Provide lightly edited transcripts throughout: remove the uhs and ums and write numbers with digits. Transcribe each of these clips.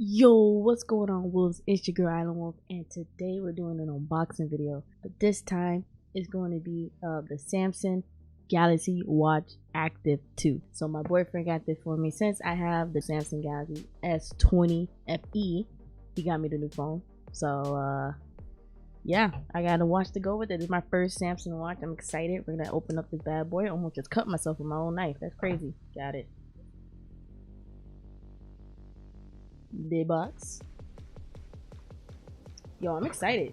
Yo, what's going on, Wolves? It's your girl Island Wolf, and today we're doing an unboxing video. But this time it's going to be the Samsung Galaxy Watch Active2. So my boyfriend got this for me since I have the Samsung Galaxy S20 FE. He got me the new phone. So yeah, I got a watch to go with it. It's my first Samsung watch. I'm excited. We're gonna open up this bad boy. I almost just cut myself with my own knife. That's crazy. Got it. The box. Yo, I'm excited.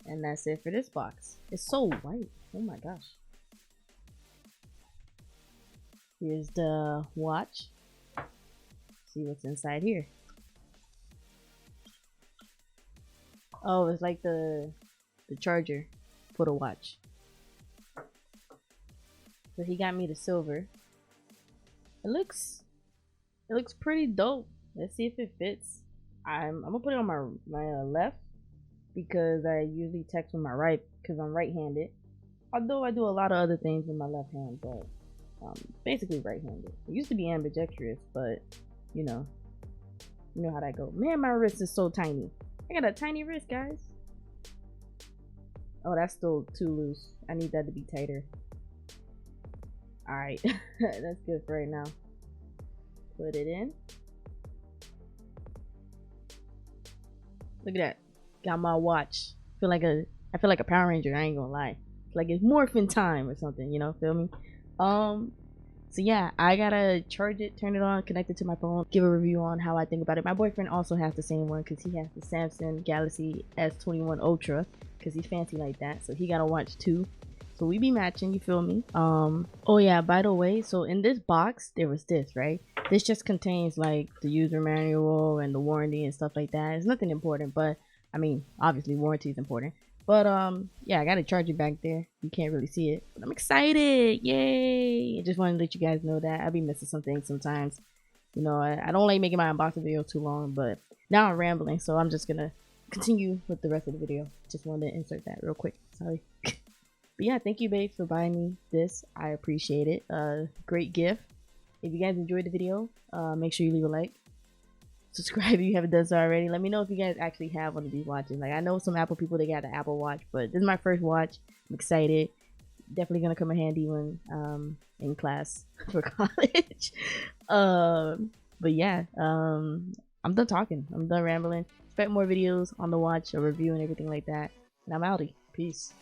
And that's it for this box. It's so white. Oh my gosh. Here's the watch. See what's inside here. Oh, it's like the charger for the watch. So he got me the silver. It looks pretty dope. Let's see if it fits. I'm gonna put it on my left because I usually text with my right because I'm right-handed. Although I do a lot of other things with my left hand, but basically right-handed. It used to be ambidextrous, but you know how that goes. Man, my wrist is so tiny. I got a tiny wrist, guys. Oh, that's still too loose. I need that to be tighter. All right, that's good for right now. Put it in. Look at that. Got my watch. I feel like a Power Ranger, I ain't gonna lie. It's like it's morphin' time or something, feel me? So yeah, I gotta charge it, turn it on, connect it to my phone, give a review on how I think about it. My boyfriend also has the same one because he has the Samsung Galaxy S21 Ultra because he's fancy like that. So he got a watch too. So we be matching, you feel me? Oh yeah, by the way, so in this box there was this, right? This just contains like the user manual and the warranty and stuff like that. It's nothing important, but I mean, obviously warranty is important. But yeah, I got to charge it back there. You can't really see it, but I'm excited. Yay! I just wanted to let you guys know that I'll be missing some things sometimes. I don't like making my unboxing video too long, but now I'm rambling, so I'm just gonna continue with the rest of the video. Just wanted to insert that real quick. Sorry. But yeah, thank you, babe, for buying me this. I appreciate it. Great gift. If you guys enjoyed the video, make sure you leave a like. Subscribe if you haven't done so already. Let me know if you guys actually have one of these watches. Like, I know some Apple people, they got the Apple Watch, but this is my first watch. I'm excited. Definitely gonna come in handy when in class for college. But yeah, I'm done talking. I'm done rambling. Expect more videos on the watch, a review, and everything like that. And I'm outie. Peace.